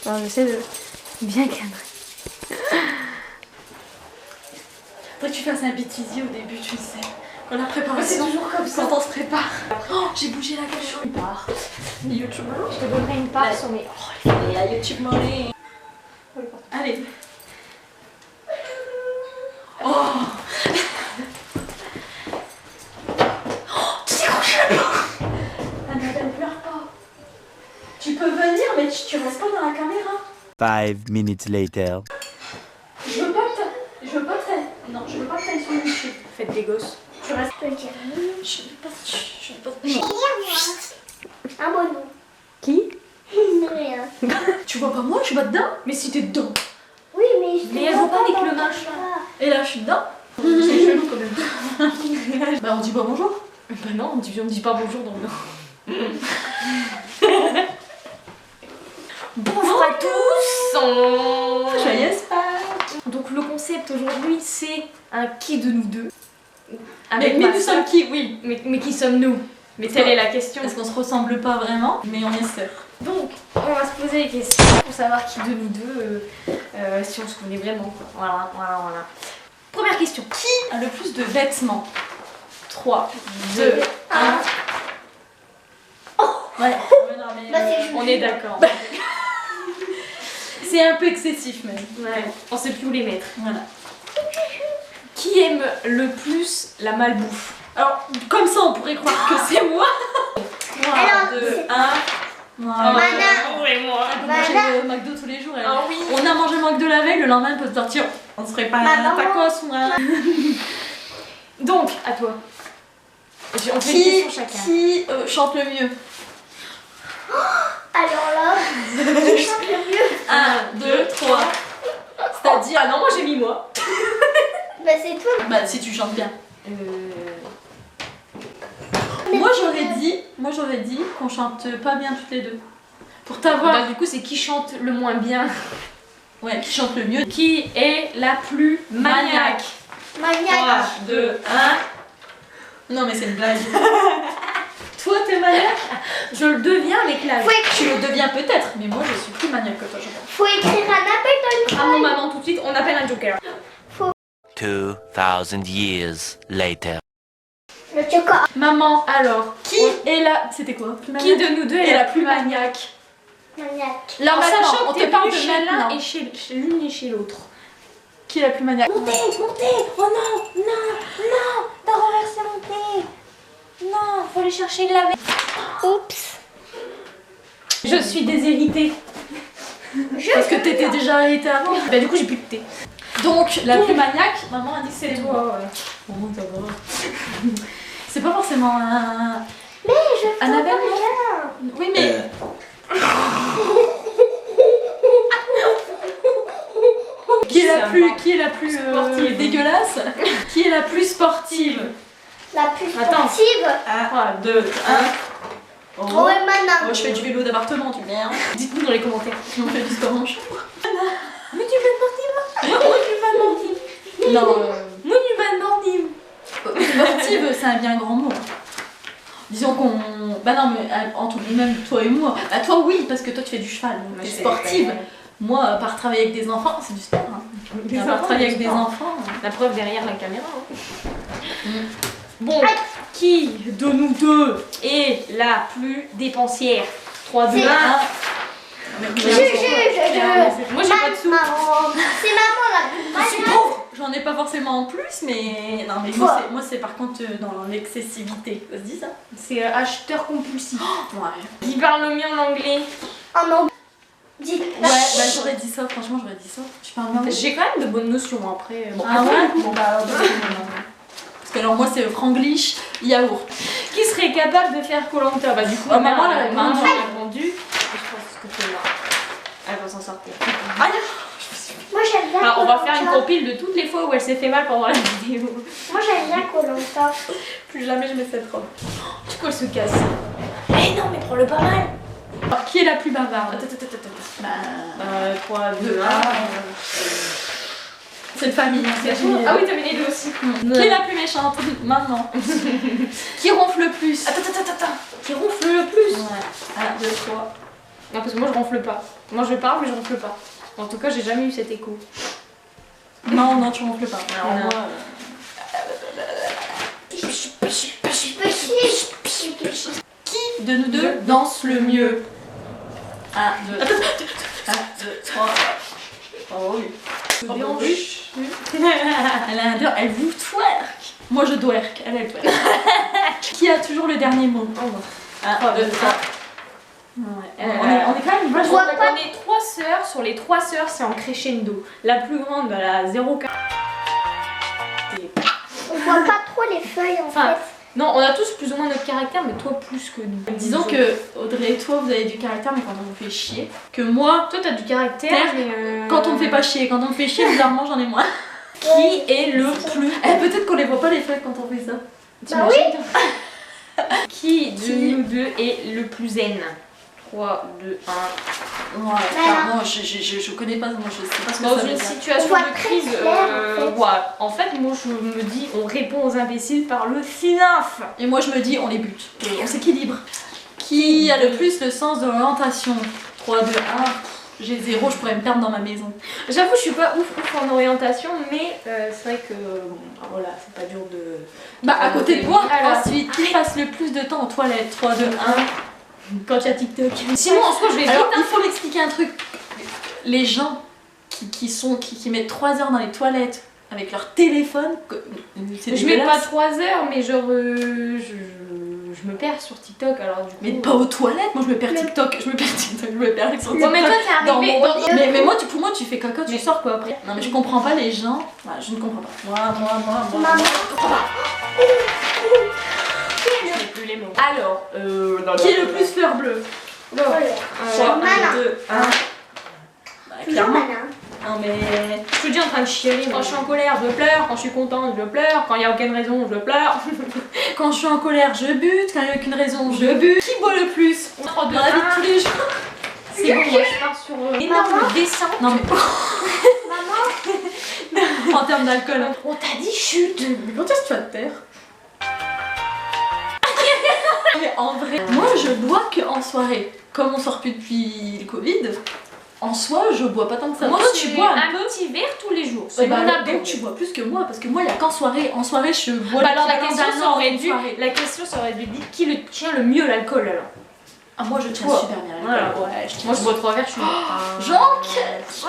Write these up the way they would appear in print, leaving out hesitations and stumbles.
Alors, j'essaie de bien cadrer. Après tu fasses un bêtisier au début, tu sais. Dans la préparation, C'est toujours comme ça. quand on se prépare. Oh, j'ai bougé la caméra. Une part. YouTube. Je te donnerai une part sur mes... Et à YouTube Money. Allez. Oh. Tu décroches la porte. Annabelle, pleure pas. Tu peux venir, mais tu restes pas dans la caméra. 5 minutes later. Je veux pas que non, je veux pas que t'ailles sur YouTube. Faites des gosses. Tu restes. Je peux dire oui. Je veux pas. Je vais dire moi. Un bon nom. Qui? Rien. Tu vois pas moi, je suis pas dedans. Mais si t'es dedans. Oui, mais je te Mais elle vois voit pas avec dans le ton machin. cas. Et là, je suis dedans. C'est chelou quand même. Bah, on dit pas bonjour. Bah non, on dit pas bonjour dans le... Bonjour à tous. Joyeuse Pâques. Donc le concept aujourd'hui c'est un qui de nous deux. Mais ma nous sœur. sommes qui? Oui. Mais qui sommes-nous? Mais telle est la question. Parce qu'on se ressemble pas vraiment, mais on est sœurs. Donc on va se poser des questions pour savoir qui de nous deux, si on se connaît vraiment quoi. Voilà. Première question. Qui a le plus de vêtements? 3, 2, 2, 1. Ouais. Non, mais, Bah, c'est Juju. On est d'accord. c'est un peu excessif même. Ouais. On sait plus où les mettre. Voilà. Qui aime le plus la malbouffe? Alors, comme ça, on pourrait croire que c'est moi. 3, Alors, 2, c'est- 1. Voilà. Mana. Ouais, moi. On mange McDo tous les jours. Elle. Ah oui. On a mangé McDo la veille, le lendemain, on peut sortir. On se ferait pas un Maman. tacos ou un. Donc, à toi. On fait une Qui, question chacun. qui chante le mieux? Alors là, qui chante le mieux? 1, 2, 3. C'est-à-dire. Ah non, moi j'ai mis moi. Bah c'est toi. Bah, si tu chantes bien. Moi j'aurais dit qu'on chante pas bien toutes les deux. Pour t'avoir. Bah, du coup, c'est qui chante le moins bien. Ouais, qui chante le mieux. Qui est la plus maniaque? Maniaque. 2, 1. Non mais c'est une blague. Toi t'es maniaque? Je le deviens avec l'âge. Tu le deviens peut-être, mais moi je suis plus maniaque que toi, je pense. Faut écrire un appel dans une À mon feuille. maman tout de suite, on appelle un joker. 2000 years later. Le chocolat. Maman, Alors, qui est la. C'était quoi? Plus qui maniaque? de nous deux est est la la plus plus maniaque? Maniaque. Là En maintenant, sachant on que te t'es parle plus de chez l'un maintenant. et chez l'une et chez l'autre. Qui est la plus maniaque? Montez. Oh non. T'as renversé mon thé. Non, faut aller chercher le lave. Oups. Je suis déshéritée. Parce que t'étais déjà arrêtée avant. Bah du coup, j'ai plus de thé. Donc la plus maniaque, maman a dit que c'est toi. Toi, ouais. Bon, ça va. C'est pas forcément un. Mais je Annabelle, rien. Oui, mais. Qui est la plus Sportive. dégueulasse? Qui est la plus sportive? La plus Attends. sportive. 3, 2, 1. Oh ouais, Mana. Moi je fais du vélo d'appartement, tu merde. Dites-nous dans les commentaires. On fait du sport en chambre. Monument sportive. Non, Monument sportive. sportive, c'est un bien grand mot. Disons qu'on. Bah non, mais entre même toi et moi. Bah toi, oui, parce que toi tu fais du cheval. Donc t'es sportive. Moi, à part travailler avec des enfants, c'est du sport. Hein. Des À part enfants, travailler du avec des sport. enfants. La preuve derrière la caméra. Hein. Mm. Bon, qui de nous deux est la plus dépensière? 3, 2, 1. Je. Moi j'ai pas de sous. Maman. C'est maman la plus Je suis maniaque. pauvre. J'en ai pas forcément en plus, mais. Non, mais moi c'est par contre dans l'excessivité. Ça se dit ça? C'est acheteur compulsif. Ouais. Qui parle le mieux en anglais? Oh non. Dis. Ouais, bah j'aurais dit ça, franchement j'aurais dit ça. Tu parles bien? J'ai quand même de bonnes notions après. Bon, Ah ouais? Bon bah alors, parce que alors moi c'est franglish, yaourt. Qui serait capable de faire Koh-Lanta? Bah du coup, Ah, maman, elle a répondu. maman a répondu. Et je pense que c'est là. Elle va s'en sortir. Moi j'aime bien. Alors, on va faire une Koh-Lanta. compile de toutes les fois où elle s'est fait mal pendant la vidéo. Moi j'aime bien Koh-Lanta. Plus jamais je mets cette robe. Du coup, elle se casse. Eh non, mais prends-le pas mal. Alors qui est la plus bavarde? Bah, 3, 2, 1. c'est le famille, hein, c'est la famille. Ah oui, t'as mis les deux aussi. Qui est la plus méchante? Maman. Qui ronfle le plus? Attends. Qui ronfle le plus? Ouais. 1, 2, 3. Non, parce que moi je ronfle pas. Moi je parle, mais je ronfle pas. En tout cas, j'ai jamais eu cet écho. Non, non, tu ronfles pas. Alors, Non. moi, qui de nous deux danse le mieux? 1, 2, 3. Oh oui. Oh oui. Elle a un deux, elle vous twerk. Moi je twerk, elle twerk. Qui a toujours le dernier mot? 1, 2, 3. Ouais. On est quand même vachement d'accord. On est 3 sœurs, sur les 3 sœurs c'est en crescendo. La plus grande elle a 0,4. On voit pas trop les feuilles en Enfin, fait. non, on a tous plus ou moins notre caractère, mais toi plus que nous. Disons que Audrey et toi vous avez du caractère, mais quand on vous fait chier. Que moi, toi t'as du caractère, mais quand on me fait pas chier, quand on me fait chier, bizarrement j'en ai moins. qui est le plus. Peut-être qu'on les voit pas les feuilles quand on fait ça. Bah oui. Qui de nous deux est le plus zen? 3, 2, 1. Ouais, clairement, je connais pas, moi je sais pas ce que Dans ça veut une dire. situation On voit de très crise, clair, en fait, moi je me dis, on répond aux imbéciles par le SINAF. Et moi je me dis, on les bute. Et on s'équilibre. Qui a le plus le sens de l'orientation? 3, 2, 1. J'ai 0, je pourrais me perdre dans ma maison. J'avoue, je suis pas ouf en orientation, mais c'est vrai que voilà, c'est pas dur de. Bah à côté de moi, Alors. ensuite, qui passe le plus de temps aux toilettes? 3, 2, 1. Quand il y a TikTok. Sinon, en soi, je vais Alors, vite. il faut m'expliquer un truc. Les gens qui mettent 3 heures dans les toilettes avec leur téléphone, c'est Je mets pas dégueulasse. 3 heures, mais genre je me perds sur TikTok alors du coup. Mais pas aux toilettes, moi je me perds TikTok, je me perds sur TikTok. Ouais, mais toi t'es Dans arrivé. mon- mais moi, pour moi tu fais caca, tu Mais- sors quoi après. Non mais je comprends pas les gens. Voilà, je ne comprends pas. Moi. Maman. Je n'ai plus les mots. Alors, Qui est le plus fleur bleue? Voilà. 3, Malin. 2, 1. Bah, Toujours clairement. malin. Non mais. je suis déjà en train de chialer. Quand je suis en colère, je pleure. Quand je suis contente, je pleure. Quand il n'y a aucune raison, je pleure. Quand je suis en colère, je bute. Quand il n'y a aucune raison, je bute. Qui boit le plus? 3, 2, Dans la vie de tous les jours. C'est bon, moi je pars sur énorme descente. Non mais. Maman. En termes d'alcool. On t'a dit chute. Mais quand est-ce que tu vas te taire? Mais en vrai, moi je bois que en soirée. Comme on sort plus depuis le Covid, en soi je bois pas tant que ça. Moi, Toi, tu tu bois un un peu. petit verre tous les jours. Ouais, C'est bah, mon donc apéro. tu bois plus que moi parce que moi il y a qu'en soirée. En soirée je bois. Bah alors la l'équivalent question, d'un ça an aurait en dû, soirée. la question ça aurait dû dire qui le tient le mieux l'alcool alors. Ah moi je tiens Toi. super bien. Voilà. l'alcool. Ouais, je tiens. Moi je bois 3 verres, je suis. J'enquête.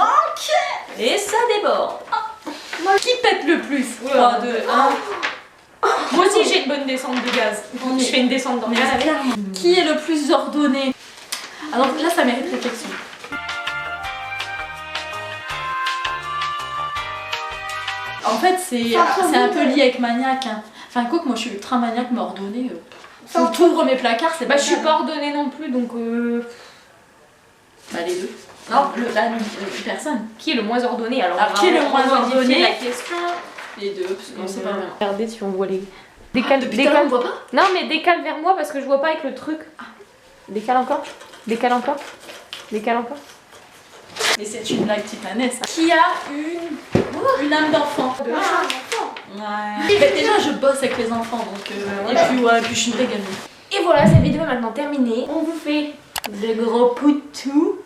Et ça déborde. Qui pète le plus? Oula. 3, 2, 1. Moi aussi j'ai une bonne descente de gaz. On Je est- fais une descente dans le Mais gaz. clairement. Qui est le plus ordonné? Alors là ça mérite réflexion. En fait c'est un peu lié avec maniaque. Hein. Enfin quoi que moi je suis ultra maniaque mais ordonnée. Faut tout ouvre mes placards, c'est Bah je suis bien. pas ordonnée non plus donc Bah les deux. Non, la personne. qui est le moins ordonné alors Alors, qui est le on va moins modifier ordonné la question. Les deux, parce qu'on sait pas vraiment. Regardez si on voit les. Décale, Depuis tout à l'heure on voit pas? Non mais décale vers moi parce que je vois pas avec le truc. Décale encore. Décale encore. Décale encore. Mais c'est une blague titanesse. Qui a une âme d'enfant? Ouais. Mais déjà je bosse avec les enfants donc et puis je suis une vraie gamine. Et voilà, cette vidéo est maintenant terminée. On vous fait de gros poutous.